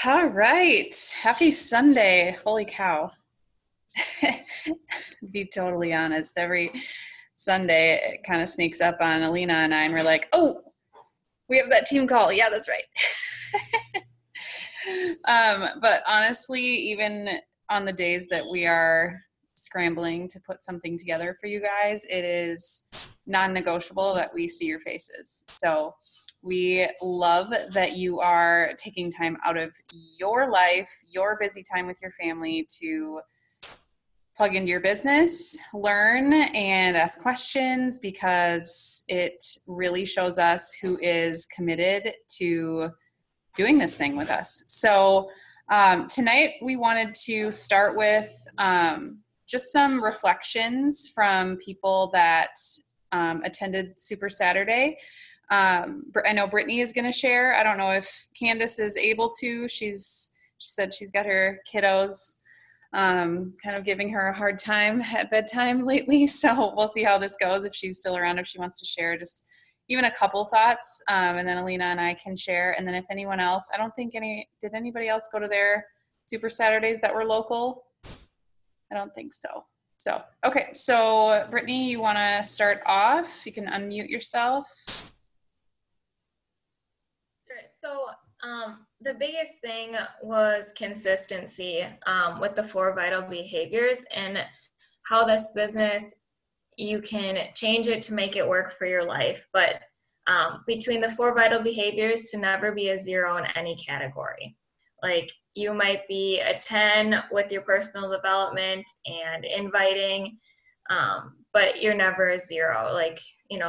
All right. Happy Sunday. Holy cow. Be totally honest. Every Sunday it kind of sneaks up on Alina and I, and we're like, oh, we have that team call. Yeah, that's right. But honestly, even on the days that we are scrambling to put something together for you guys, it is non-negotiable that we see your faces. So we love that you are taking time out of your life, your busy time with your family to plug into your business, learn, and ask questions because it really shows us who is committed to doing this thing with us. So tonight we wanted to start with just some reflections from people that attended Super Saturday. I know Brittany is going to share. I don't know if Candace is able to. She said she's got her kiddos kind of giving her a hard time at bedtime lately. So we'll see how this goes, if she's still around, if she wants to share just even a couple thoughts. And then Alina and I can share. And then if anyone else, I don't think did anybody else go to their Super Saturdays that were local? I don't think so. So, okay. So Brittany, you want to start off? You can unmute yourself. Sure. So the biggest thing was consistency with the 4 vital behaviors and how this business, you can change it to make it work for your life. But between the 4 vital behaviors, to never be a 0 in any category. Like you might be a 10 with your personal development and inviting, but you're never a 0. Like,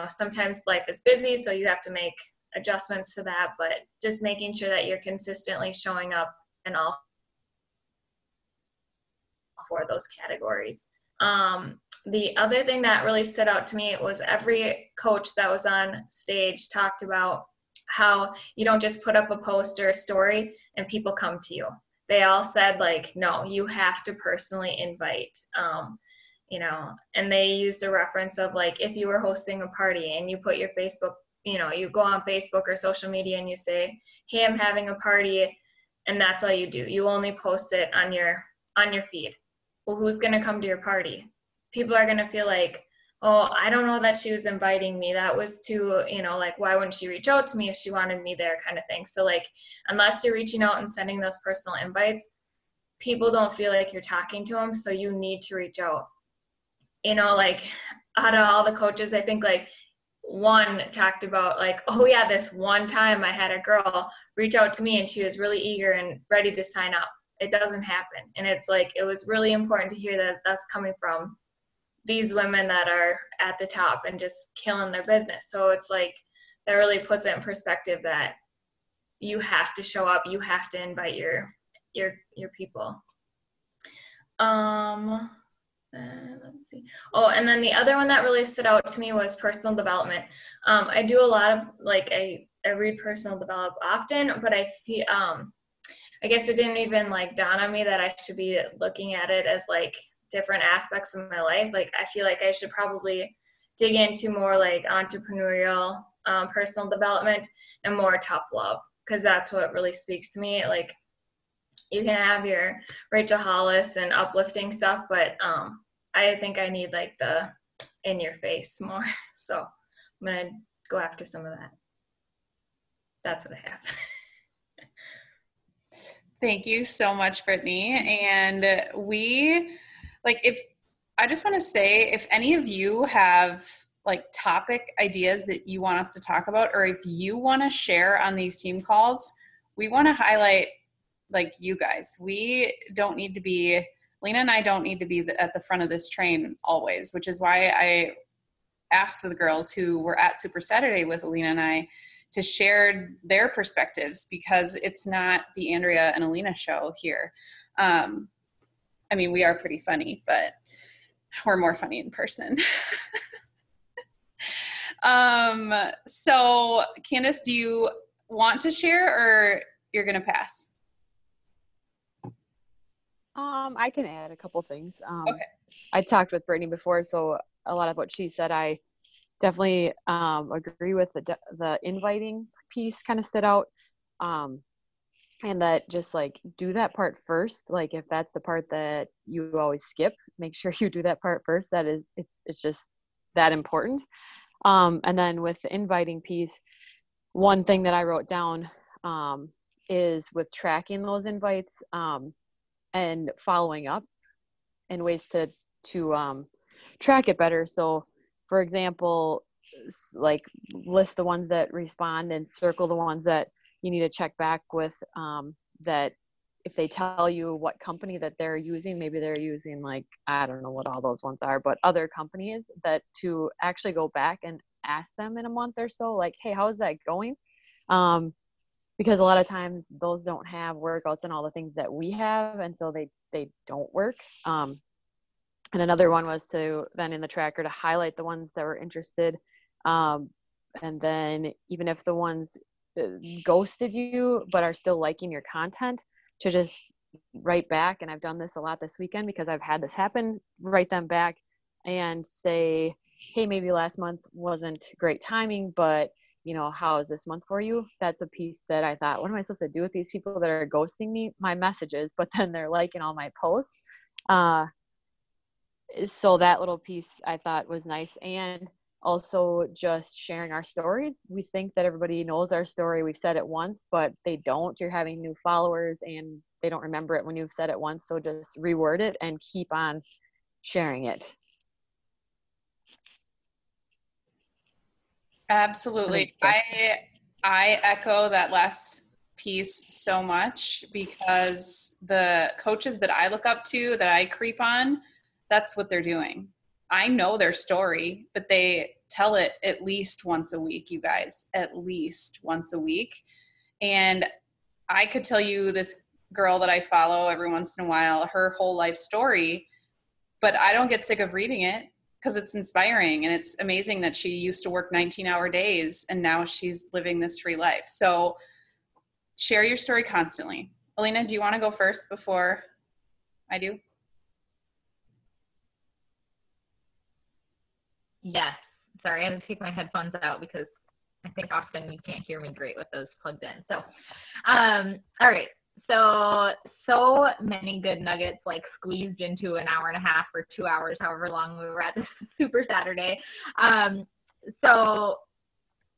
sometimes life is busy, so you have to make adjustments to that, but just making sure that you're consistently showing up in all 4 of those categories. The other thing that really stood out to me was every coach that was on stage talked about how you don't just put up a post or a story and people come to you. They all said, like, no, you have to personally invite, and they used a reference of, like, if you were hosting a party and you put your Facebook, you go on Facebook or social media and you say, hey, I'm having a party, and that's all you do. You only post it on your feed. Well, who's going to come to your party? People are going to feel like, oh, I don't know that she was inviting me. That was too, like, why wouldn't she reach out to me if she wanted me there, kind of thing. So, like, unless you're reaching out and sending those personal invites, people don't feel like you're talking to them. So you need to reach out. Like, out of all the coaches, I think, like, one talked about, like, oh yeah, this one time I had a girl reach out to me and she was really eager and ready to sign up. It doesn't happen. And it's like, it was really important to hear that that's coming from these women that are at the top and just killing their business. So it's like, that really puts it in perspective that you have to show up, you have to invite your people. Let's see. Oh, and then the other one that really stood out to me was personal development. I do a lot of, like, I read personal develop often, but I feel, I guess it didn't even, like, dawn on me that I should be looking at it as, like, different aspects of my life. Like, I feel like I should probably dig into more, like, entrepreneurial, personal development and more tough love, because that's what really speaks to me. Like, you can have your Rachel Hollis and uplifting stuff, but I think I need, like, the in your face more. So I'm going to go after some of that. That's what I have. Thank you so much, Brittany. And I just want to say, if any of you have, like, topic ideas that you want us to talk about, or if you want to share on these team calls, we want to highlight, like, you guys. We don't need to be, Lena and I don't need to be at the front of this train always, which is why I asked the girls who were at Super Saturday with Alina and I to share their perspectives, because it's not the Andrea and Alina show here. I mean, we are pretty funny, but we're more funny in person. So Candace, do you want to share, or you're going to pass? I can add a couple things. Okay. I talked with Brittany before, so a lot of what she said, I definitely agree with. The inviting piece kind of stood out. and that just like do that part first. Like if that's the part that you always skip, make sure you do that part first. That is, it's just that important. And then with the inviting piece, one thing that I wrote down is with tracking those invites and following up and ways to track it better. So for example, like list the ones that respond and circle the ones that you need to check back with, that if they tell you what company that they're using, maybe they're using like, I don't know what all those ones are, but other companies, that to actually go back and ask them in a month or so, like, hey, how is that going? Because a lot of times those don't have workouts and all the things that we have, and so they don't work. And another one was to then in the tracker to highlight the ones that were interested. And then even if the ones ghosted you but are still liking your content, to just write back. And I've done this a lot this weekend because I've had this happen. Write them back and say, hey, maybe last month wasn't great timing, but you know, how is this month for you? That's a piece that I thought, what am I supposed to do with these people that are ghosting me my messages, but then they're liking all my posts? So that little piece I thought was nice. And also just sharing our stories. We think that everybody knows our story. We've said it once, but they don't. You're having new followers and they don't remember it when you've said it once. So just reword it and keep on sharing it. Absolutely. I echo that last piece so much, because the coaches that I look up to, that I creep on, that's what they're doing. I know their story, but they tell it at least once a week, you guys, at least once a week. And I could tell you this girl that I follow every once in a while, her whole life story, but I don't get sick of reading it because it's inspiring. And it's amazing that she used to work 19-hour days and now she's living this free life. So share your story constantly. Alina, do you want to go first before I do? Yes. Sorry, I had to take my headphones out because I think often you can't hear me great with those plugged in. So, all right. So many good nuggets, like squeezed into an hour and a half or 2 hours, however long we were at this Super Saturday. So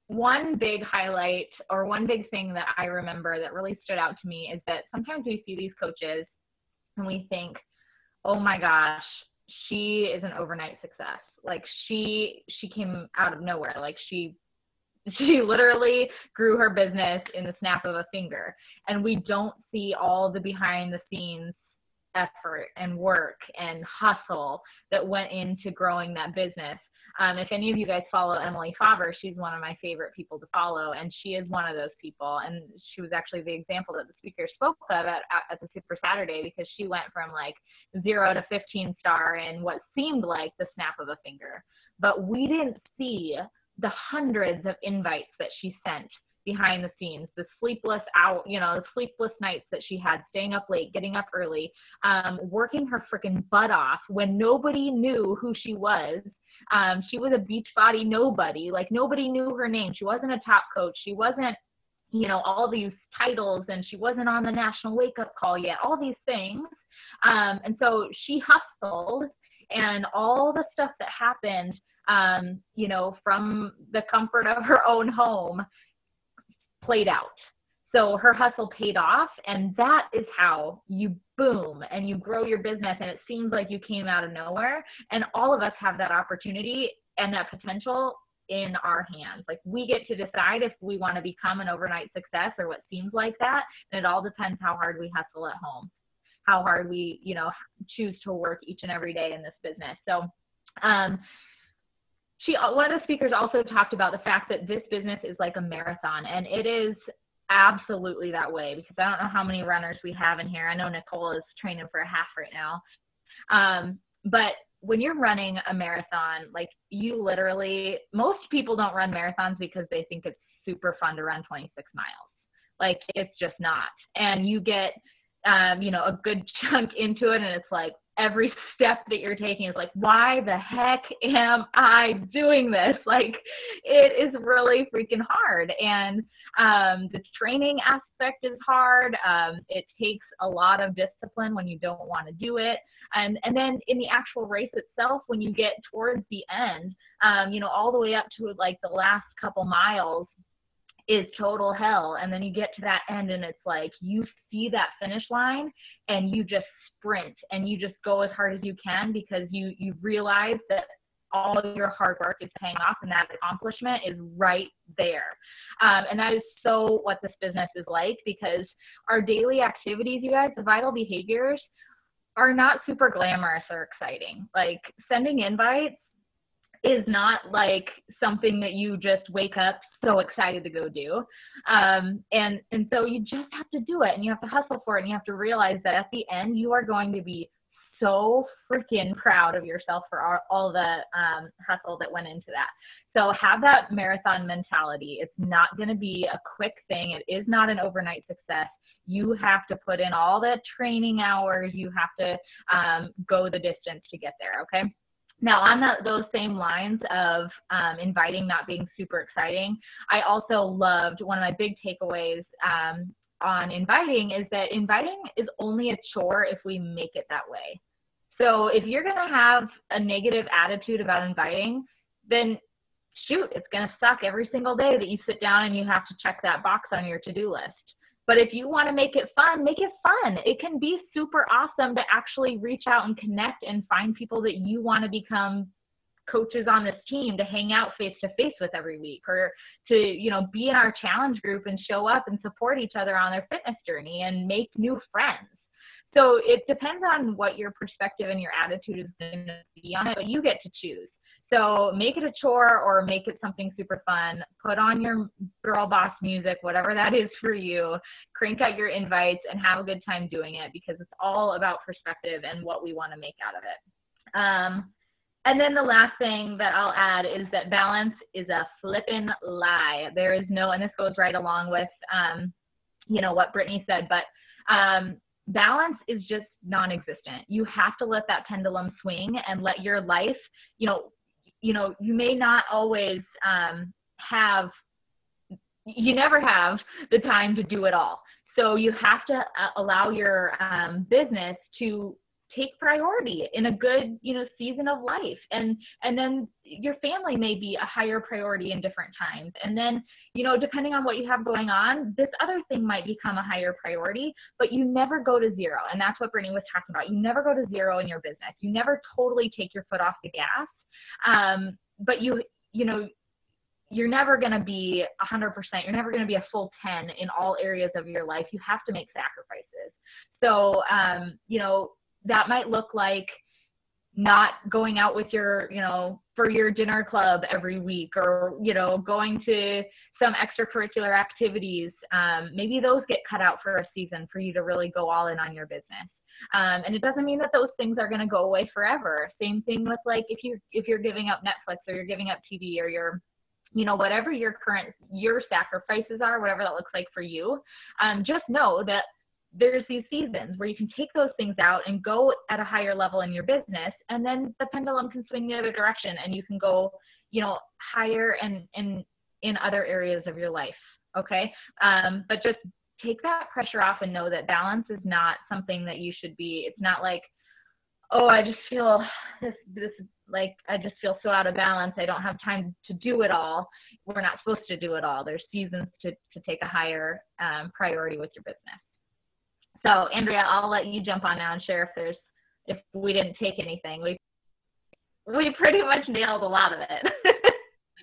one big highlight, or one big thing that I remember that really stood out to me, is that sometimes we see these coaches and we think, oh my gosh, she is an overnight success. Like she came out of nowhere. Like she literally grew her business in the snap of a finger. And we don't see all the behind the scenes effort and work and hustle that went into growing that business. If any of you guys follow Emily Favre, she's one of my favorite people to follow, and she is one of those people. And she was actually the example that the speaker spoke of at the Super Saturday, because she went from like 0 to 15 star in what seemed like the snap of a finger. But we didn't see the hundreds of invites that she sent behind the scenes, the sleepless nights that she had, staying up late, getting up early, working her freaking butt off when nobody knew who she was. She was a Beachbody nobody. Like nobody knew her name. She wasn't a top coach. She wasn't, all these titles, and she wasn't on the national wake up call yet, all these things. And so she hustled, and all the stuff that happened, from the comfort of her own home played out. So her hustle paid off, and that is how you boom and you grow your business. And it seems like you came out of nowhere, and all of us have that opportunity and that potential in our hands. Like we get to decide if we want to become an overnight success or what seems like that. And it all depends how hard we hustle at home, how hard we, choose to work each and every day in this business. So, one of the speakers also talked about the fact that this business is like a marathon, and it is absolutely that way, because I don't know how many runners we have in here. I know Nicole is training for a half right now. But when you're running a marathon, like you literally, most people don't run marathons because they think it's super fun to run 26 miles. Like it's just not. And you get, a good chunk into it, and it's like, every step that you're taking is like, why the heck am I doing this? Like, it is really freaking hard. And The training aspect is hard. It takes a lot of discipline when you don't want to do it. And then in the actual race itself, when you get towards the end, all the way up to like the last couple miles is total hell. And then you get to that end and it's like you see that finish line and you just sprint and you just go as hard as you can because you realize that all of your hard work is paying off and that accomplishment is right there. And that is so what this business is like, because our daily activities, you guys, the vital behaviors are not super glamorous or exciting. Like sending invites is not like something that you just wake up so excited to go do. And so you just have to do it and you have to hustle for it. And you have to realize that at the end, you are going to be so freaking proud of yourself for all the hustle that went into that. So have that marathon mentality. It's not going to be a quick thing. It is not an overnight success. You have to put in all the training hours. You have to go the distance to get there. Okay. Now, on those same lines of inviting not being super exciting, I also loved one of my big takeaways on inviting is that inviting is only a chore if we make it that way. So if you're going to have a negative attitude about inviting, then shoot, it's going to suck every single day that you sit down and you have to check that box on your to-do list. But if you want to make it fun, make it fun. It can be super awesome to actually reach out and connect and find people that you want to become coaches on this team to hang out face to face with every week, or to, be in our challenge group and show up and support each other on their fitness journey and make new friends. So it depends on what your perspective and your attitude is going to be on it, but you get to choose. So make it a chore or make it something super fun. Put on your girl boss music, whatever that is for you. Crank out your invites and have a good time doing it, because it's all about perspective and what we want to make out of it. And then the last thing that I'll add is that balance is a flippin' lie. There is no, and this goes right along with, what Brittany said, but balance is just non-existent. You have to let that pendulum swing and let your life, you may not always you never have the time to do it all. So you have to allow your business to take priority in a good, season of life. And then your family may be a higher priority in different times. And then, depending on what you have going on, this other thing might become a higher priority, but you never go to zero. And that's what Brittany was talking about. You never go to zero in your business. You never totally take your foot off the gas. But you're never going to be 100%. You're never going to be a full 10 in all areas of your life. You have to make sacrifices. So, that might look like not going out with your, for your dinner club every week, or, going to some extracurricular activities. Maybe those get cut out for a season for you to really go all in on your business. And it doesn't mean that those things are going to go away forever. Same thing with like, if you're giving up Netflix, or you're giving up TV, or you're, whatever your sacrifices are, whatever that looks like for you, just know that there's these seasons where you can take those things out and go at a higher level in your business. And then the pendulum can swing the other direction and you can go, higher and in other areas of your life. Okay. But just take that pressure off and know that balance is not something that you should be. It's not like, oh, I just feel this like, I just feel so out of balance. I don't have time to do it all. We're not supposed to do it all. There's seasons to take a higher priority with your business. So Andrea, I'll let you jump on now and share if we didn't take anything. We pretty much nailed a lot of it.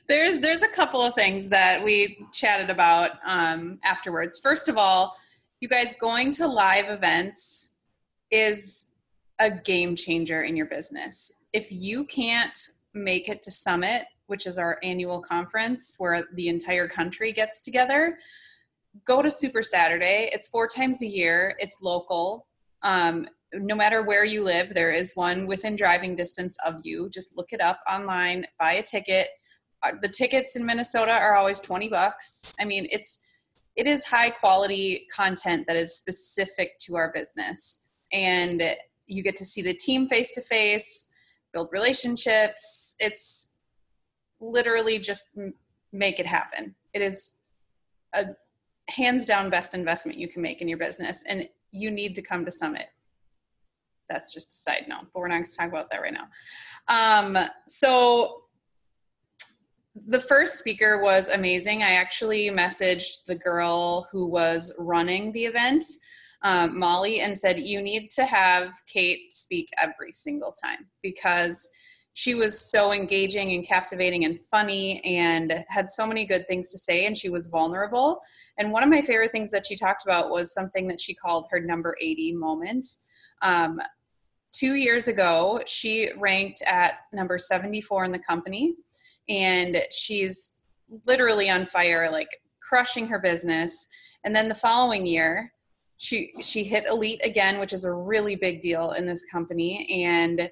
There's a couple of things that we chatted about afterwards. First of all, you guys, going to live events is a game changer in your business. If you can't make it to Summit, which is our annual conference where the entire country gets together, go to Super Saturday. It's 4 times a year. It's local. No matter where you live, there is one within driving distance of you. Just look it up online, buy a ticket. The tickets in Minnesota are always $20. I mean, it is high quality content that is specific to our business. And you get to see the team face to face, build relationships. It's literally just make it happen. It is a hands down best investment you can make in your business, and you need to come to Summit. That's just a side note, but we're not going to talk about that right now. So the first speaker was amazing. I actually messaged the girl who was running the event, Molly, and said, you need to have Kate speak every single time, because she was so engaging and captivating and funny and had so many good things to say, and she was vulnerable. And one of my favorite things that she talked about was something that she called her number 80 moment. 2 years ago, she ranked at number 74 in the company, and she's literally on fire, like crushing her business. And then the following year, she hit elite again, which is a really big deal in this company. And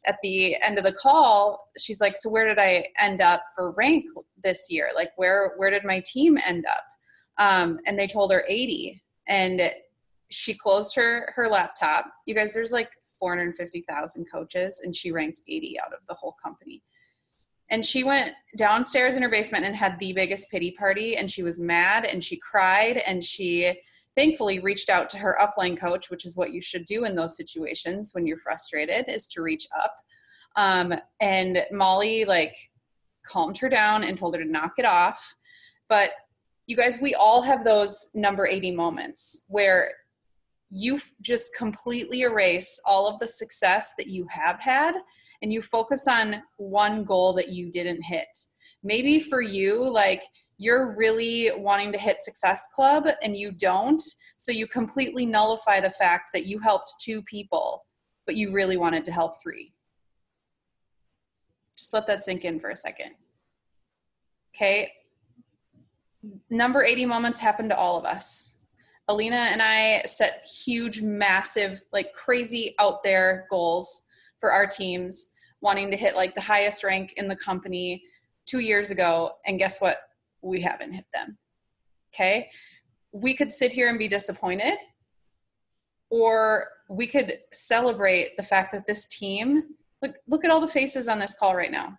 at the end of the call, she's like, so where did I end up for rank this year? Like, where did my team end up? And they told her 80. And she closed her laptop. You guys, there's like 450,000 coaches, and she ranked 80 out of the whole company. And she went downstairs in her basement and had the biggest pity party, and she was mad and she cried, and she thankfully reached out to her upline coach, which is what you should do in those situations when you're frustrated, is to reach up. And Molly like calmed her down and told her to knock it off. But you guys, we all have those number 80 moments where you just completely erase all of the success that you have had, and you focus on one goal that you didn't hit. Maybe for you, like, you're really wanting to hit Success Club and you don't, so you completely nullify the fact that you helped 2 people, but you really wanted to help 3. Just let that sink in for a second. Okay. Number 80 moments happen to all of us. Alina and I set huge, massive, like crazy out there goals for our teams, wanting to hit like the highest rank in the company 2 years ago. And guess what? We haven't hit them. Okay. We could sit here and be disappointed, or we could celebrate the fact that this team, look at all the faces on this call right now.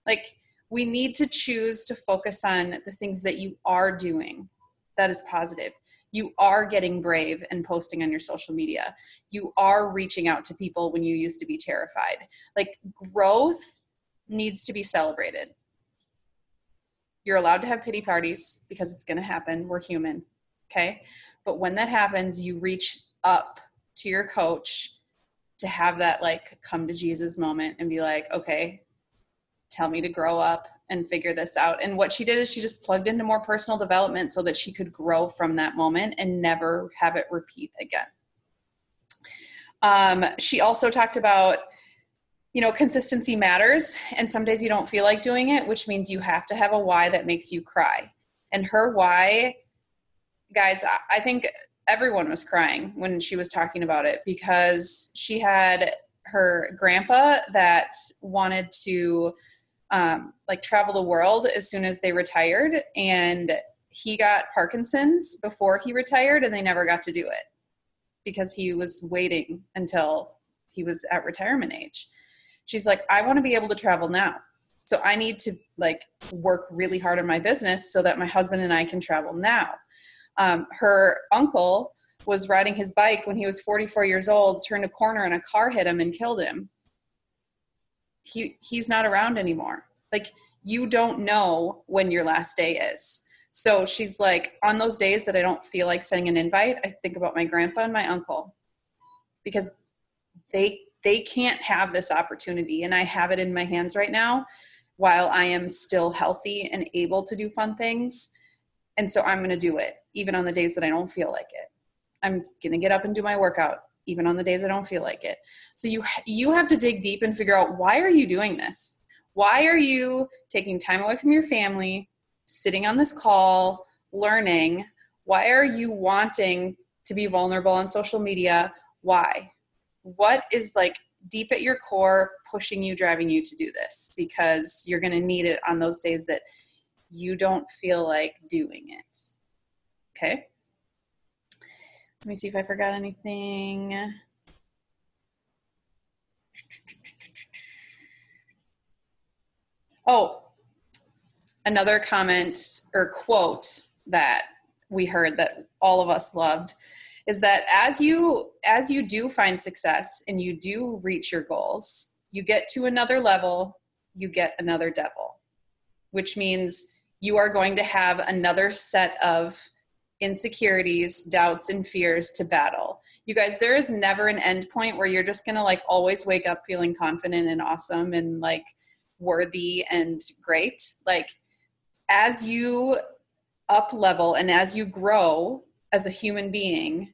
Like, we need to choose to focus on the things that you are doing that is positive. You are getting brave and posting on your social media. You are reaching out to people when you used to be terrified. Like, growth needs to be celebrated. You're allowed to have pity parties because it's going to happen. We're human. Okay. But when that happens, you reach up to your coach to have that like come to Jesus moment and be like, okay, tell me to grow up and figure this out. And what she did is she just plugged into more personal development so that she could grow from that moment and never have it repeat again. She also talked about, you know, consistency matters, and some days you don't feel like doing it, which means you have to have a why that makes you cry. And her why, guys, I think everyone was crying when she was talking about it, because she had her grandpa that wanted to like travel the world as soon as they retired, and he got Parkinson's before he retired, and they never got to do it because he was waiting until he was at retirement age. She's like, I want to be able to travel now. So I need to like work really hard on my business so that my husband and I can travel now. Her uncle was riding his bike when he was 44 years old, turned a corner and a car hit him and killed him. He's not around anymore. Like, you don't know when your last day is. So she's like, on those days that I don't feel like sending an invite, I think about my grandpa and my uncle, because they can't have this opportunity, and I have it in my hands right now while I am still healthy and able to do fun things. And so I'm going to do it even on the days that I don't feel like it. I'm going to get up and do my workout even on the days I don't feel like it. So you have to dig deep and figure out, why are you doing this? Why are you taking time away from your family, sitting on this call, learning? Why are you wanting to be vulnerable on social media? Why? What is like deep at your core pushing you, driving you to do this? Because you're going to need it on those days that you don't feel like doing it. Okay. Let me see if I forgot anything. Oh, another comment or quote that we heard that all of us loved is that as you do find success and you do reach your goals, you get to another level, you get another devil, which means you are going to have another set of insecurities, doubts, and fears to battle. You guys, there is never an end point where you're just going to like always wake up feeling confident and awesome and like worthy and great. Like as you up level and as you grow as a human being,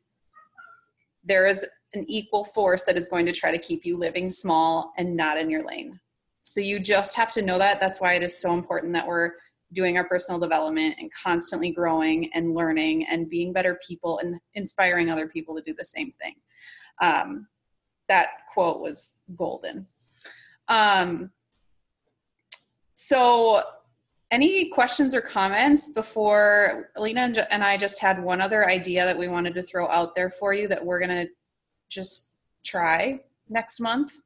there is an equal force that is going to try to keep you living small and not in your lane. So you just have to know that. That's why it is so important that we're doing our personal development and constantly growing and learning and being better people and inspiring other people to do the same thing. That quote was golden. So any questions or comments before Alina and I just had one other idea that we wanted to throw out there for you that we're going to just try next month?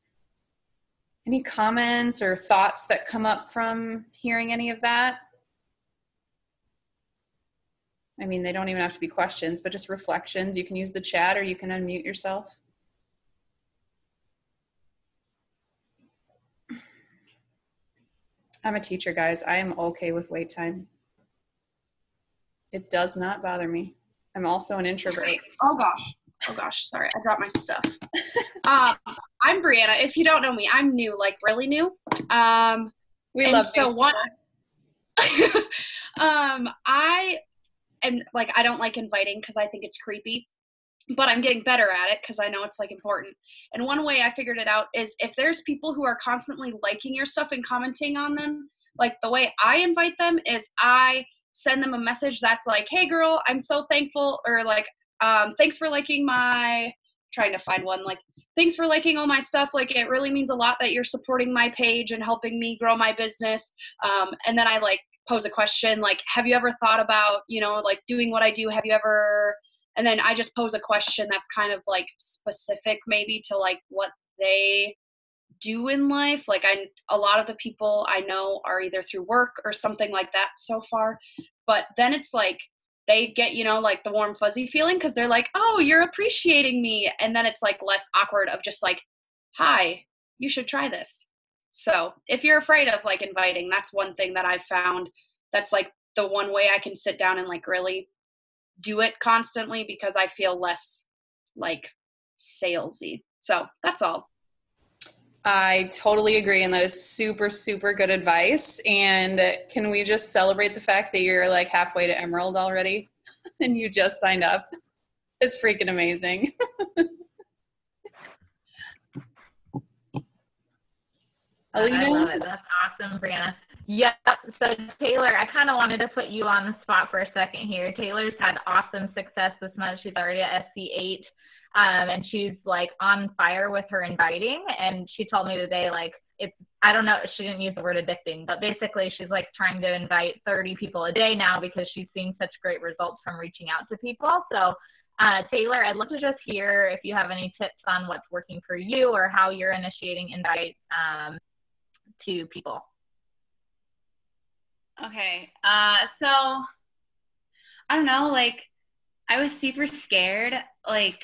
Any comments or thoughts that come up from hearing any of that? I mean, they don't even have to be questions, but just reflections. You can use the chat or you can unmute yourself. I'm a teacher, guys. I am okay with wait time. It does not bother me. I'm also an introvert. Wait. Oh gosh, sorry, I dropped my stuff. I'm Brianna. If you don't know me, I'm new, like really new. We love so one. I am like, I don't like inviting because I think it's creepy, but I'm getting better at it because I know it's like important. And one way I figured it out is if there's people who are constantly liking your stuff and commenting on them, like the way I invite them is I send them a message that's like, hey girl, I'm so thankful, or like, thanks for liking my, trying to find one, like, thanks for liking all my stuff. Like, it really means a lot that you're supporting my page and helping me grow my business. And then I like pose a question, like, have you ever thought about, you know, like doing what I do? Have you ever, and then I just pose a question that's kind of like specific maybe to like what they do in life. Like a lot of the people I know are either through work or something like that so far. But then it's like, they get, you know, like the warm fuzzy feeling because they're like, oh, you're appreciating me. And then it's like less awkward of just like, hi, you should try this. So if you're afraid of like inviting, that's one thing that I've found that's like the one way I can sit down and like really do it constantly because I feel less like salesy. So that's all. I totally agree, and that is super, super good advice. And can we just celebrate the fact that you're like halfway to Emerald already and you just signed up? It's freaking amazing. I love it. That's awesome, Brianna. Yep. So Taylor, I kind of wanted to put you on the spot for a second here. Taylor's had awesome success this month. She's already at SC8. And she's like on fire with her inviting. And she told me today, like, it's, I don't know, she didn't use the word addicting, but basically she's like trying to invite 30 people a day now because she's seeing such great results from reaching out to people. So Taylor, I'd love to just hear if you have any tips on what's working for you or how you're initiating invites to people. Okay. So I don't know, like I was super scared, like,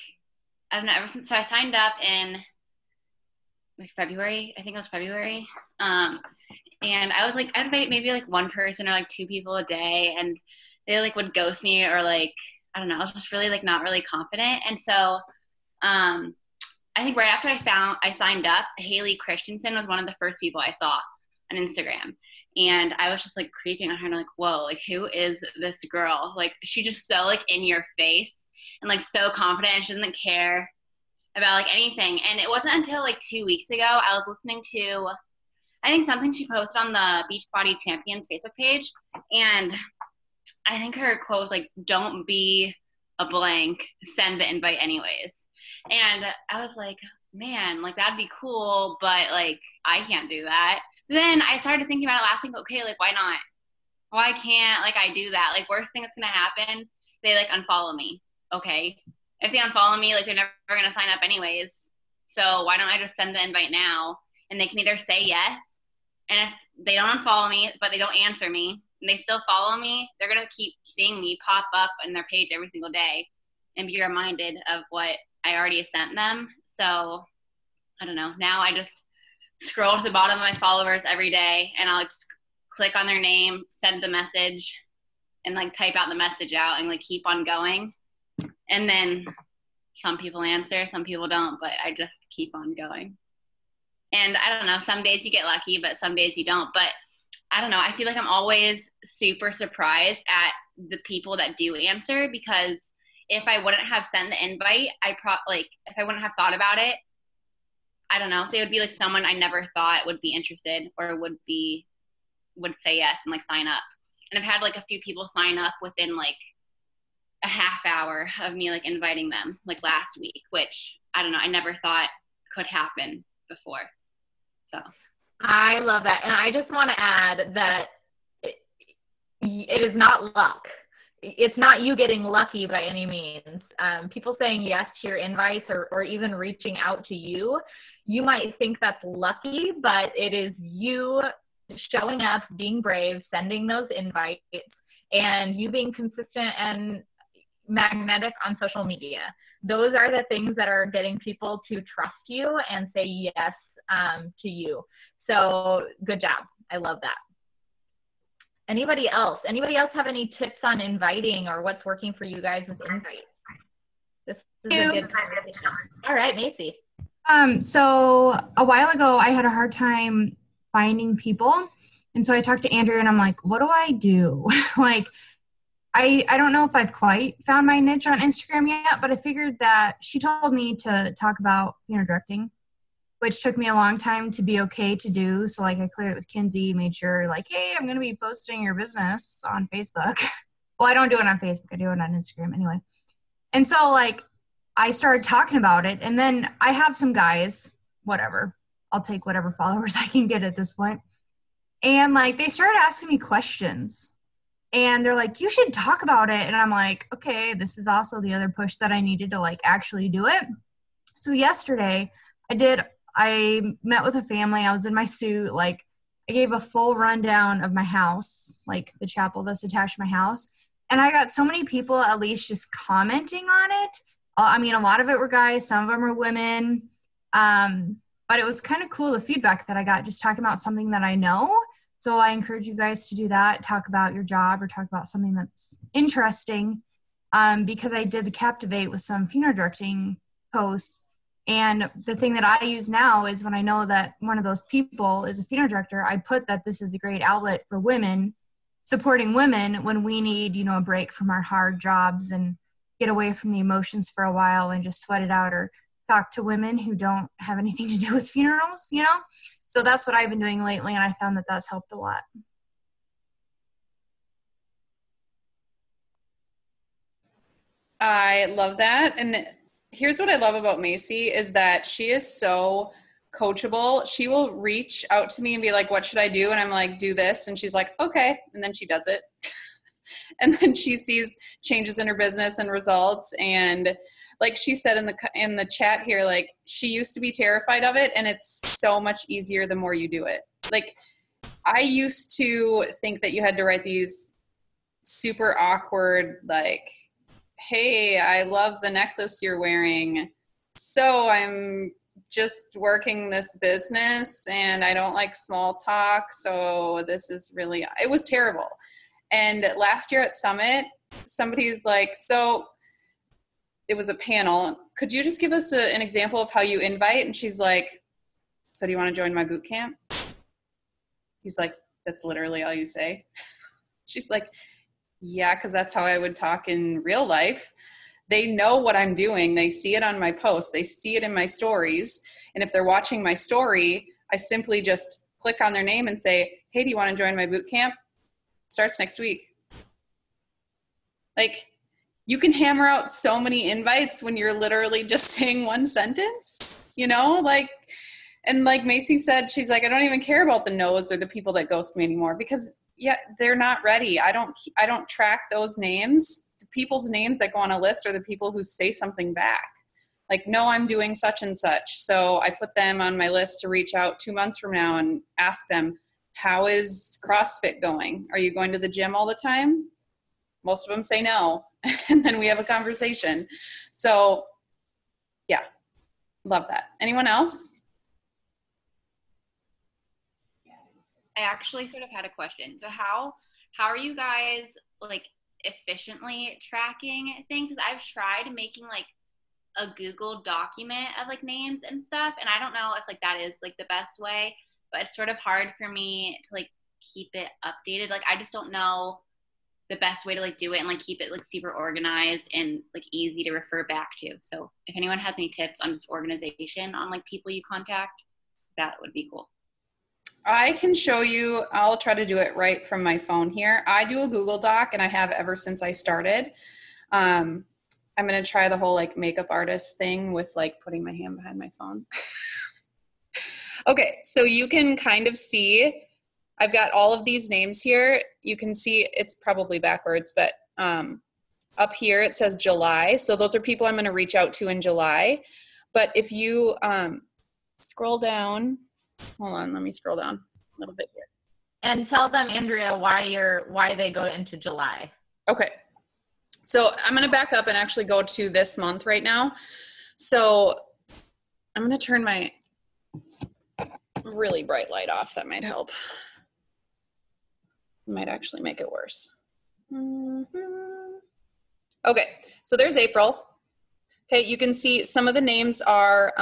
I don't know, ever since, so I signed up in like February, I think it was February. And I was like, I'd invite maybe like one person or like two people a day, and they like would ghost me or like, I don't know, I was just really like not really confident. And so I think right after I signed up, Haley Christensen was one of the first people I saw on Instagram. And I was just like creeping on her and like, whoa, like who is this girl? Like she's just so like in your face and like so confident. She doesn't care about like anything. And it wasn't until like 2 weeks ago I was listening to, I think something she posted on the Beachbody Champions Facebook page. And I think her quote was like, don't be a blank, send the invite anyways. And I was like, man, like that'd be cool, but like I can't do that. Then I started thinking about it last week, okay, like why not? Why can't like I do that? Like worst thing that's gonna happen, they like unfollow me. Okay. If they unfollow me, like they're never gonna sign up anyways. So why don't I just send the invite now? And they can either say yes, and if they don't unfollow me, but they don't answer me, and they still follow me, they're going to keep seeing me pop up on their page every single day and be reminded of what I already sent them. So I don't know. Now I just scroll to the bottom of my followers every day, and I'll just click on their name, send the message, and like type out the message out and like keep on going. And then some people answer, some people don't, but I just keep on going. And I don't know, some days you get lucky, but some days you don't. But I don't know, I feel like I'm always super surprised at the people that do answer, because if I wouldn't have sent the invite, if I wouldn't have thought about it, I don't know, they would be like someone I never thought would be interested or would say yes and like sign up. And I've had like a few people sign up within like a half hour of me like inviting them like last week, which I don't know, I never thought could happen before. So I love that. And I just want to add that it is not luck. It's not you getting lucky by any means. People saying yes to your invites or even reaching out to you, you might think that's lucky, but it is you showing up, being brave, sending those invites, and you being consistent and magnetic on social media. Those are the things that are getting people to trust you and say yes to you. So good job. I love that. Anybody else have any tips on inviting or what's working for you guys with invites? This is a good conversation. All right, Macy. So a while ago, I had a hard time finding people. And so I talked to Andrew and I'm like, what do I do? Like, I don't know if I've quite found my niche on Instagram yet, but I figured that she told me to talk about funeral directing, which took me a long time to be okay to do. So like I cleared it with Kinsey, made sure like, hey, I'm going to be posting your business on Facebook. Well, I don't do it on Facebook. I do it on Instagram anyway. And so like I started talking about it, and then I have some guys, whatever, I'll take whatever followers I can get at this point. And like they started asking me questions, and they're like, you should talk about it. And I'm like, okay, this is also the other push that I needed to like actually do it. So yesterday I met with a family. I was in my suit. Like I gave a full rundown of my house, like the chapel that's attached to my house. And I got so many people at least just commenting on it. I mean, a lot of it were guys, some of them were women. But it was kind of cool, the feedback that I got just talking about something that I know. So I encourage you guys to do that, talk about your job or talk about something that's interesting, because I did Captivate with some funeral directing posts. And the thing that I use now is when I know that one of those people is a funeral director, I put that this is a great outlet for women, supporting women when we need, a break from our hard jobs and get away from the emotions for a while and just sweat it out, or talk to women who don't have anything to do with funerals, So that's what I've been doing lately, and I found that that's helped a lot. I love that. And here's what I love about Macy is that she is so coachable. She will reach out to me and be like, what should I do? And I'm like, do this. And she's like, okay. And then she does it. And then she sees changes in her business and results. And like she said in the chat here, like she used to be terrified of it, and it's so much easier the more you do it. Like I used to think that you had to write these super awkward, like, hey, I love the necklace you're wearing. So I'm just working this business and I don't like small talk. So this is really, it was terrible. And last year at Summit, somebody's like, so it was a panel. Could you just give us an example of how you invite? And she's like, so do you want to join my boot camp? He's like, that's literally all you say. She's like, yeah, because that's how I would talk in real life. They know what I'm doing. They see it on my posts. They see it in my stories. And if they're watching my story, I simply just click on their name and say, hey, do you want to join my boot camp? Starts next week. Like, you can hammer out so many invites when you're literally just saying one sentence, like, and like Macy said, she's like, I don't even care about the no's or the people that ghost me anymore, because they're not ready. I don't track those names. The people's names that go on a list are the people who say something back. Like, no, I'm doing such and such. So I put them on my list to reach out 2 months from now and ask them, How is CrossFit going? Are you going to the gym all the time? Most of them say no. And then we have a conversation. So yeah, love that. Anyone else? I actually sort of had a question. So how are you guys like efficiently tracking things? 'Cause I've tried making like a Google document of like names and stuff, and I don't know if like that is like the best way, but it's sort of hard for me to like keep it updated. Like I just don't know the best way to like do it and like keep it like super organized and like easy to refer back to. So if anyone has any tips on just organization on like people you contact, that would be cool. I can show you. I'll try to do it right from my phone here. I do a Google Doc, and I have ever since I started. I'm going to try the whole like makeup artist thing with like putting my hand behind my phone. Okay, so you can kind of see, I've got all of these names here. You can see it's probably backwards, but up here it says July. So those are people I'm going to reach out to in July. But if you scroll down, hold on, let me scroll down a little bit here. And tell them, Andrea, why they go into July. Okay. So I'm going to back up and actually go to this month right now. So I'm going to turn my really bright light off. That might help. Might actually make it worse. Okay. So there's April. Okay. You can see some of the names are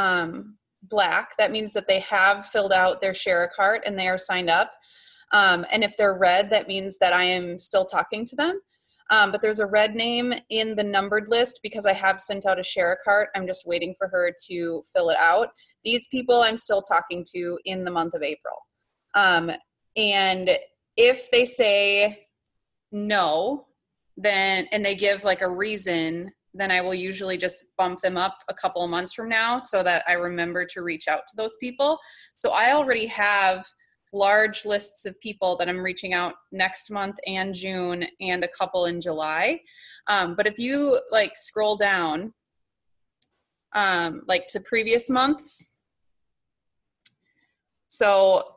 black. That means that they have filled out their share a cart and they are signed up. And if they're red, that means that I am still talking to them. But there's a red name in the numbered list because I have sent out a share a cart. I'm just waiting for her to fill it out. These people I'm still talking to in the month of April. And if they say no, then, and they give like a reason, then I will usually just bump them up a couple of months from now so that I remember to reach out to those people. So I already have large lists of people that I'm reaching out next month and June and a couple in July. But if you like scroll down like to previous months, so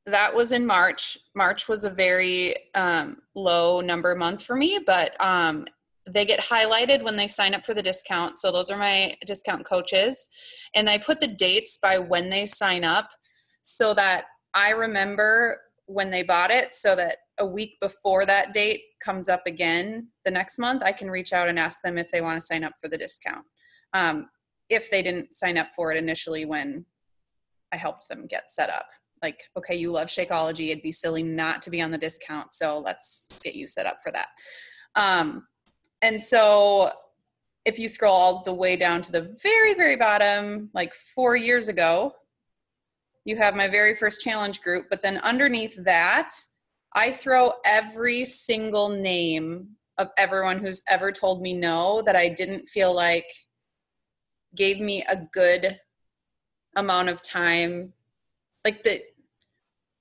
that was in March. March was a very low number month for me, but they get highlighted when they sign up for the discount. So those are my discount coaches. And I put the dates by when they sign up so that I remember when they bought it, so that a week before that date comes up again the next month, I can reach out and ask them if they want to sign up for the discount. If they didn't sign up for it initially when I helped them get set up. Like, okay, you love Shakeology. It'd be silly not to be on the discount. So let's get you set up for that. And so if you scroll all the way down to the very, very bottom, like 4 years ago, you have my very first challenge group. But then underneath that, I throw every single name of everyone who's ever told me no that I didn't feel like gave me a good amount of time. Like that,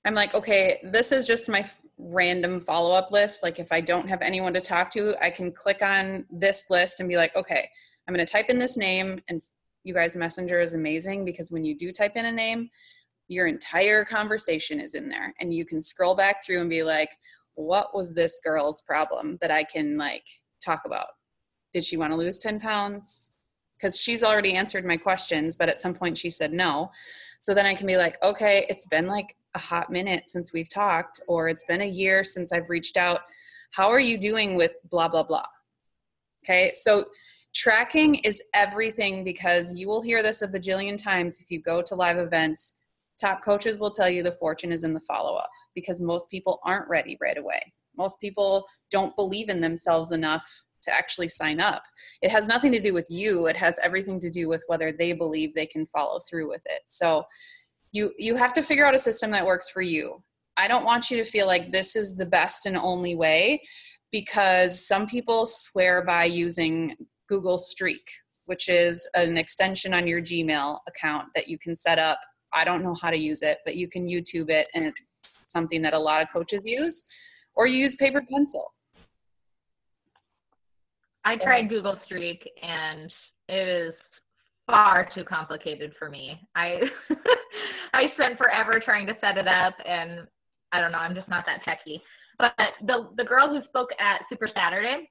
I'm like, okay, this is just my random follow-up list. Like if I don't have anyone to talk to, I can click on this list and be like, okay, I'm going to type in this name. And you guys, Messenger is amazing because when you do type in a name, your entire conversation is in there and you can scroll back through and be like, what was this girl's problem that I can like talk about? Did she want to lose 10 pounds? Because she's already answered my questions, but at some point she said no. So then I can be like, okay, it's been like a hot minute since we've talked, or it's been a year since I've reached out. How are you doing with blah, blah, blah? Okay, so tracking is everything because you will hear this a bajillion times if you go to live events. Top coaches will tell you the fortune is in the follow-up because most people aren't ready right away. Most people don't believe in themselves enough to actually sign up. It has nothing to do with you. It has everything to do with whether they believe they can follow through with it. So you have to figure out a system that works for you. I don't want you to feel like this is the best and only way because some people swear by using Google Streak, which is an extension on your Gmail account that you can set up. I don't know how to use it, but you can YouTube it, and it's something that a lot of coaches use, or you use paper pencil. I tried Google Streak, and it is far too complicated for me. I spent forever trying to set it up, and I don't know, I'm just not that techy. But the girl who spoke at Super Saturday,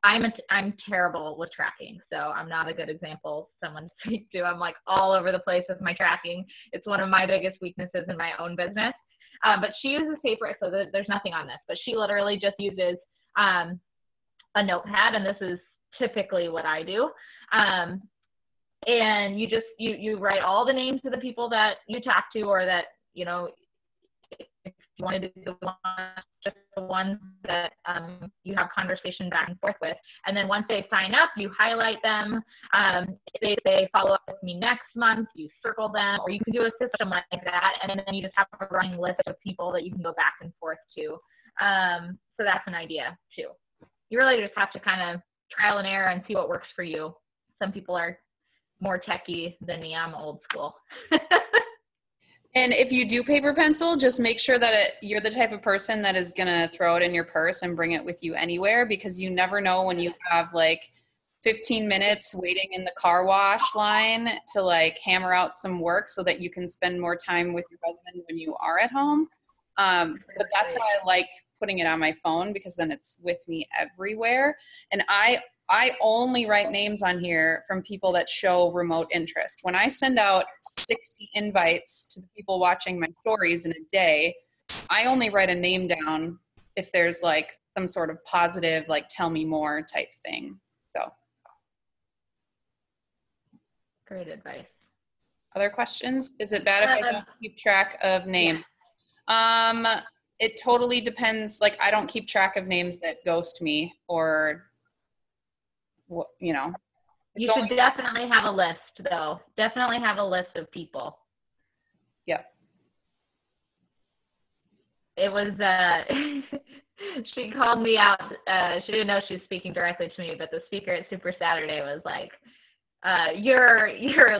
I'm terrible with tracking, so I'm not a good example of someone to speak to. I'm like all over the place with my tracking. It's one of my biggest weaknesses in my own business. But she uses paper, so there's nothing on this. But she literally just uses a notepad, and this is typically what I do. And you just you write all the names of the people that you talk to, or that, you know, if you wanted to do just the ones that you have conversation back and forth with. And then once they sign up, you highlight them. If they say follow up with me next month, you circle them, or you can do a system like that. And then you just have a running list of people that you can go back and forth to. So that's an idea too. You really just have to kind of trial and error and see what works for you. Some people are more techy than me. I'm old school. And if you do paper pencil, just make sure that you're the type of person that is going to throw it in your purse and bring it with you anywhere, because you never know when you have like 15 minutes waiting in the car wash line to like hammer out some work so that you can spend more time with your husband when you are at home. But that's why I like putting it on my phone, because then it's with me everywhere. And I only write names on here from people that show remote interest. When I send out 60 invites to the people watching my stories in a day, I only write a name down if there's like some sort of positive, like tell me more type thing. So. Great advice. Other questions? Is it bad if I don't keep track of name? It totally depends. Like, I don't keep track of names that ghost me, or, you know. You should definitely have a list, though. Definitely have a list of people. Yep. It was, she called me out. She didn't know she was speaking directly to me, but the speaker at Super Saturday was like, your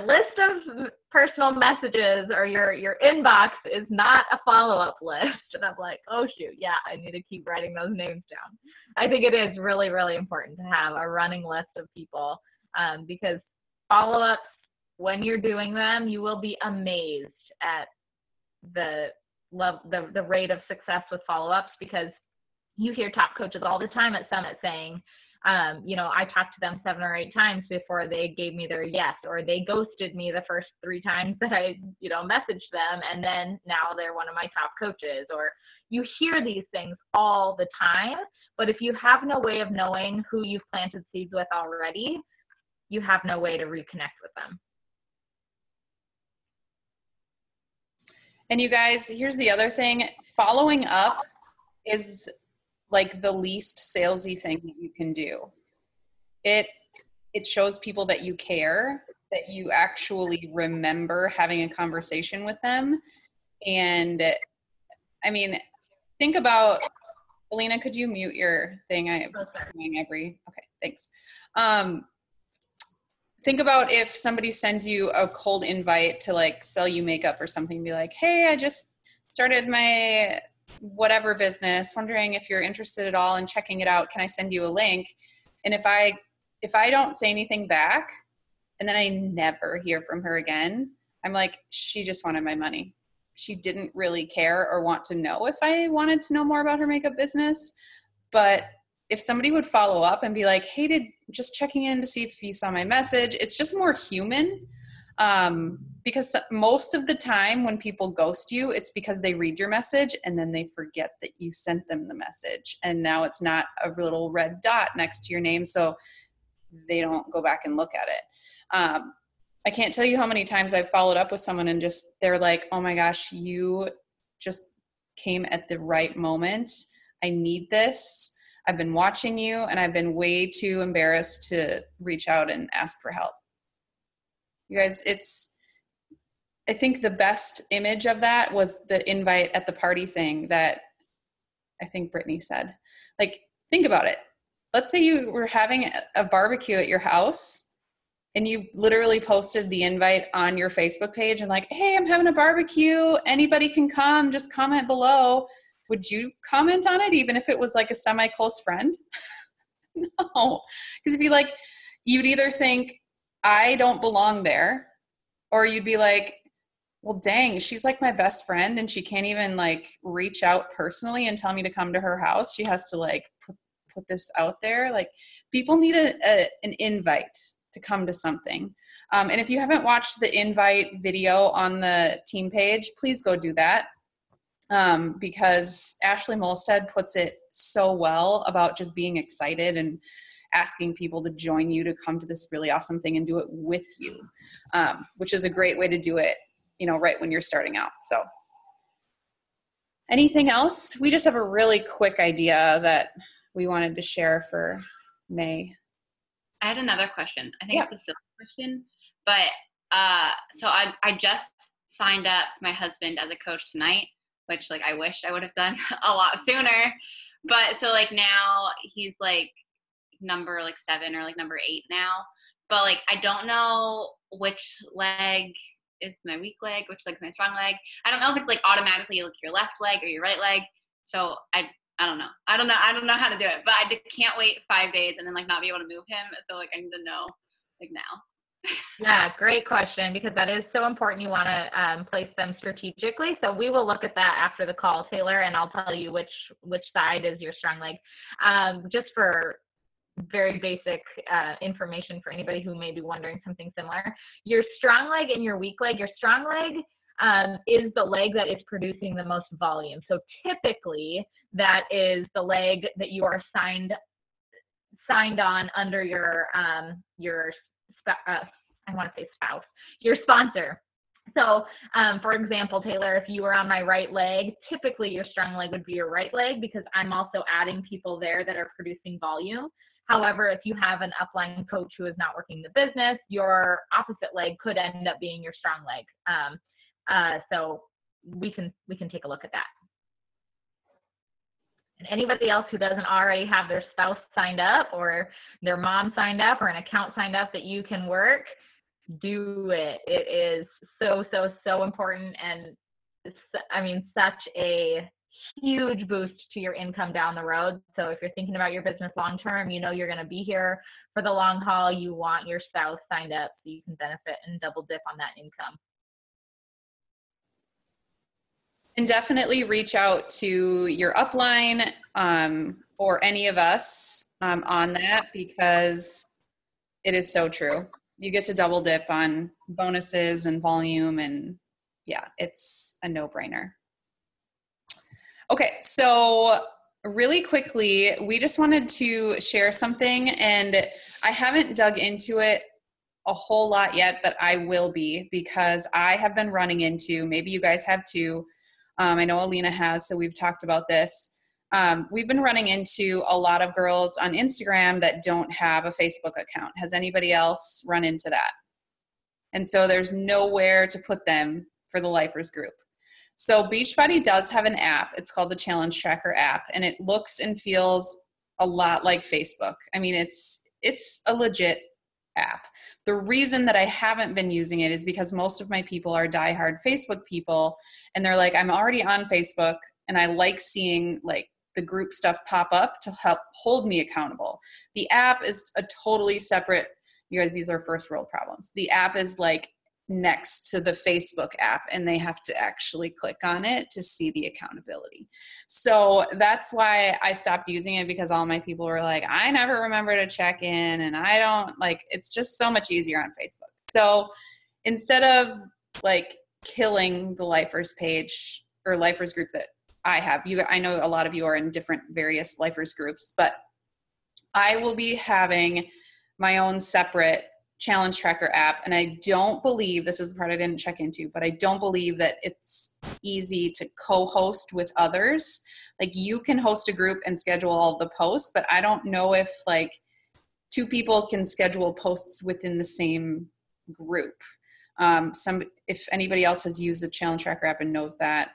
list of personal messages, or your inbox is not a follow-up list. And I'm like, oh shoot, yeah, I need to keep writing those names down. I think it is really, really important to have a running list of people, because follow-ups, when you're doing them, you will be amazed at the rate of success with follow-ups, because you hear top coaches all the time at Summit saying, I talked to them 7 or 8 times before they gave me their yes, or they ghosted me the first 3 times that I, messaged them, and then now they're one of my top coaches. Or you hear these things all the time, but if you have no way of knowing who you've planted seeds with already, you have no way to reconnect with them. And you guys, here's the other thing. Following up is like the least salesy thing that you can do. It shows people that you care, that you actually remember having a conversation with them. And I mean, think about, Alina, could you mute your thing? Okay, thanks. Think about if somebody sends you a cold invite to like sell you makeup or something, be like, hey, I just started my whatever business, wondering if you're interested at all in checking it out. Can I send you a link? And if I don't say anything back, and then I never hear from her again, I'm like, she just wanted my money. She didn't really care or want to know if I wanted to know more about her makeup business. But if somebody would follow up and be like, hey, just checking in to see if you saw my message, it's just more human. Because most of the time when people ghost you, it's because they read your message and then they forget that you sent them the message. And now it's not a little red dot next to your name, so they don't go back and look at it. I can't tell you how many times I've followed up with someone and they're like, oh my gosh, you just came at the right moment. I need this. I've been watching you and I've been way too embarrassed to reach out and ask for help. You guys, I think the best image of that was the invite at the party thing that I think Brittany said. Like, think about it. Let's say you were having a barbecue at your house and you literally posted the invite on your Facebook page and like, hey, I'm having a barbecue. Anybody can come. Just comment below. Would you comment on it even if it was like a semi-close friend? No. Because you'd be like, you'd either think, I don't belong there. Or you'd be like, well, dang, she's like my best friend and she can't even like reach out personally and tell me to come to her house. She has to like put this out there. Like, people need an invite to come to something. And if you haven't watched the invite video on the team page, please go do that. Because Ashley Molstead puts it so well about just being excited and asking people to join you to come to this really awesome thing and do it with you, which is a great way to do it, you know, right when you're starting out. So anything else? We just have a really quick idea that we wanted to share for May. I had another question. I think it's a silly question, but so I just signed up my husband as a coach tonight, which like I wish I would have done a lot sooner. But so like now he's like number like 7 or like number 8 now. But like I don't know which leg is my weak leg, which leg's my strong leg. I don't know if it's like automatically like your left leg or your right leg. So I don't know. I don't know how to do it. But I can't wait 5 days and then like not be able to move him. So like I need to know like now. Yeah, great question, because that is so important. You want to place them strategically. So we will look at that after the call, Taylor, and I'll tell you which side is your strong leg. Just for very basic information for anybody who may be wondering something similar. Your strong leg and your weak leg. Your strong leg is the leg that is producing the most volume. So typically that is the leg that you are signed on under your I want to say spouse, your sponsor. So, for example, Taylor, if you were on my right leg, typically your strong leg would be your right leg because I'm also adding people there that are producing volume. However, if you have an upline coach who is not working the business, your opposite leg could end up being your strong leg. So we can take a look at that. And anybody else who doesn't already have their spouse signed up or their mom signed up or an account signed up that you can work, do it. It is so important, and I mean, such a huge boost to your income down the road. So if you're thinking about your business long term, you know you're going to be here for the long haul. You want your spouse signed up so you can benefit and double dip on that income. And definitely reach out to your upline or any of us on that, because it is so true. You get to double dip on bonuses and volume, and yeah, it's a no-brainer. Okay, so really quickly, we just wanted to share something, and I haven't dug into it a whole lot yet, but I will be, because I have been running into, maybe you guys have too, I know Alina has, so we've talked about this. We've been running into a lot of girls on Instagram that don't have a Facebook account. Has anybody else run into that? And so there's nowhere to put them for the Lifers group. So Beachbody does have an app. It's called the Challenge Tracker app, and it looks and feels a lot like Facebook. I mean, it's a legit app. The reason that I haven't been using it is because most of my people are diehard Facebook people, and they're like, I'm already on Facebook and I like seeing like the group stuff pop up to help hold me accountable. The app is a totally separate, you guys, these are first world problems. The app is like next to the Facebook app, and they have to actually click on it to see the accountability. So that's why I stopped using it, because all my people were like, I never remember to check in, and I don't like, it's just so much easier on Facebook. So instead of like killing the Lifers page or Lifers group that I have, I know a lot of you are in different various Lifers groups, but I will be having my own separate Challenge Tracker app. And I don't believe, this is the part I didn't check into, but I don't believe that it's easy to co-host with others. Like, you can host a group and schedule all of the posts, but I don't know if like 2 people can schedule posts within the same group. If anybody else has used the Challenge Tracker app and knows that,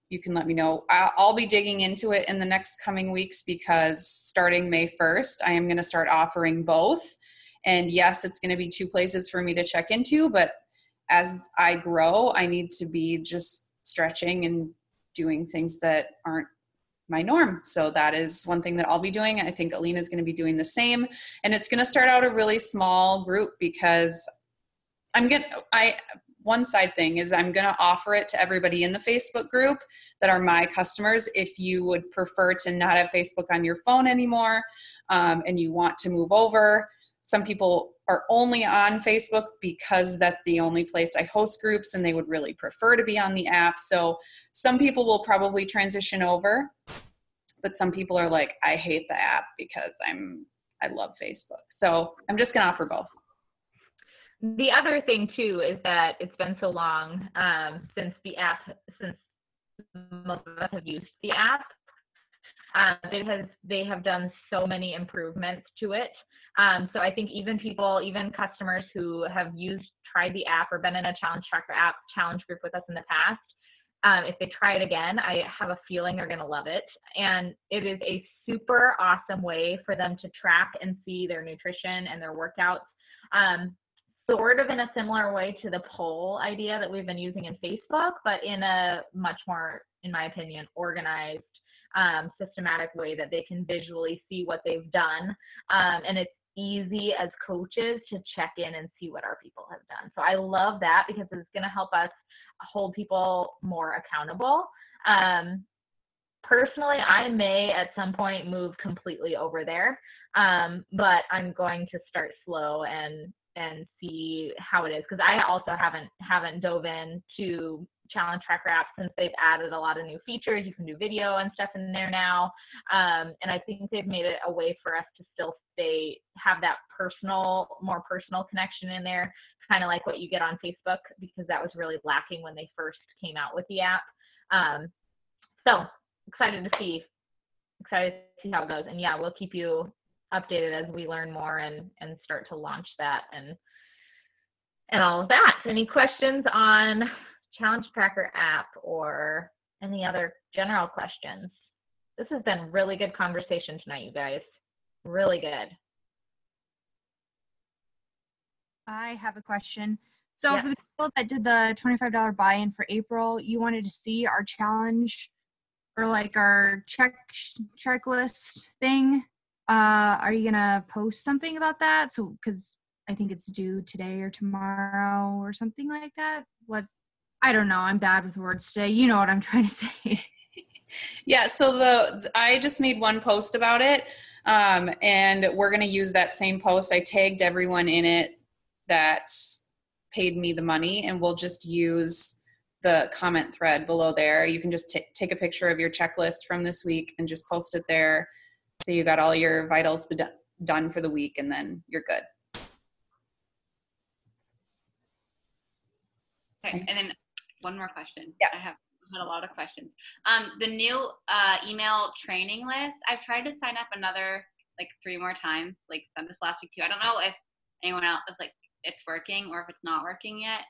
you can let me know. I'll be digging into it in the next coming weeks, because starting May 1st, I am going to start offering both. And yes, it's going to be 2 places for me to check into, but as I grow, I need to be just stretching and doing things that aren't my norm. So that is one thing that I'll be doing. I think Alina is going to be doing the same. And it's going to start out a really small group because one side thing is I'm going to offer it to everybody in the Facebook group that are my customers. If you would prefer to not have Facebook on your phone anymore, and you want to move over, some people are only on Facebook because that's the only place I host groups and they would really prefer to be on the app. So some people will probably transition over, but some people are like, I hate the app because I love Facebook. So I'm just going to offer both. The other thing too is that it's been so long since most of us have used the app. They have done so many improvements to it. So I think even customers who have tried the app or been in a Challenge Tracker app challenge group with us in the past, if they try it again, I have a feeling they're going to love it. And it is a super awesome way for them to track and see their nutrition and their workouts. Sort of in a similar way to the poll idea that we've been using in Facebook, but in a much more, in my opinion, organized, systematic way that they can visually see what they've done. And it's easy as coaches to check in and see what our people have done. So I love that because it's going to help us hold people more accountable. Personally, I may at some point move completely over there, but I'm going to start slow and see how it is, because I also haven't dove in to Challenge Tracker app since they've added a lot of new features. You can do video and stuff in there now, and I think they've made it a way for us to still have that more personal connection in there, kind of like what you get on Facebook, because that was really lacking when they first came out with the app. So excited to see how it goes, and yeah, we'll keep you updated as we learn more and start to launch that and all of that. Any questions on Challenge Tracker app or any other general questions? This has been really good conversation tonight, you guys. Really good. I have a question. So for the people that did the $25 buy-in for April, you wanted to see our challenge or like our checklist thing. Are you gonna post something about that? So, because I think it's due today or tomorrow or something like that. I don't know. I'm bad with words today. You know what I'm trying to say. Yeah. So I just made one post about it, and we're gonna use that same post. I tagged everyone in it that paid me the money, and we'll just use the comment thread below there. You can just take a picture of your checklist from this week and just post it there. So you got all your vitals done for the week, and then you're good. Okay, and then one more question. Yeah. I have had a lot of questions. The new email training list, I've tried to sign up another 3 more times, done this last week too. I don't know if anyone else is it's working or if it's not working yet,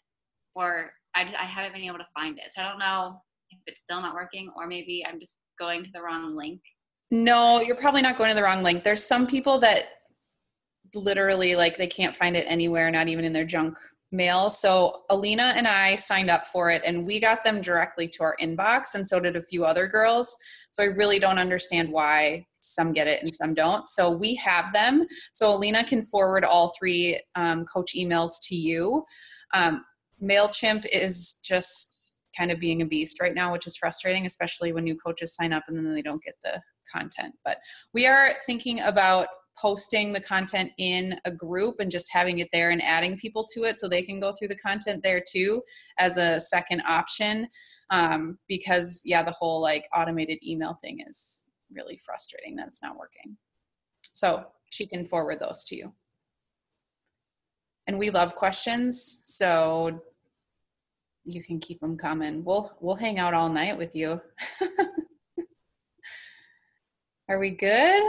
or I haven't been able to find it. So I don't know if it's still not working, or maybe I'm just going to the wrong link. No, you're probably not going to the wrong link. There's some people that literally they can't find it anywhere, not even in their junk mail. So Alina and I signed up for it, and we got them directly to our inbox, and so did a few other girls. So I really don't understand why some get it and some don't. So we have them. So Alina can forward all 3 coach emails to you. MailChimp is just kind of being a beast right now, which is frustrating, especially when new coaches sign up and then they don't get the content. But we are thinking about posting the content in a group and just having it there and adding people to it so they can go through the content there too as a second option, because the whole automated email thing is really frustrating that it's not working. So she can forward those to you. And we love questions, so you can keep them coming. We'll hang out all night with you. Are we good?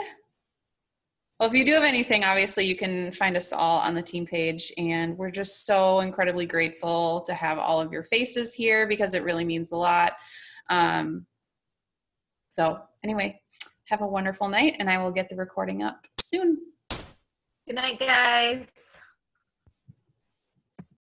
Well, if you do have anything, obviously you can find us all on the team page, and we're just so incredibly grateful to have all of your faces here because it really means a lot. So anyway, have a wonderful night, and I will get the recording up soon. Good night, guys.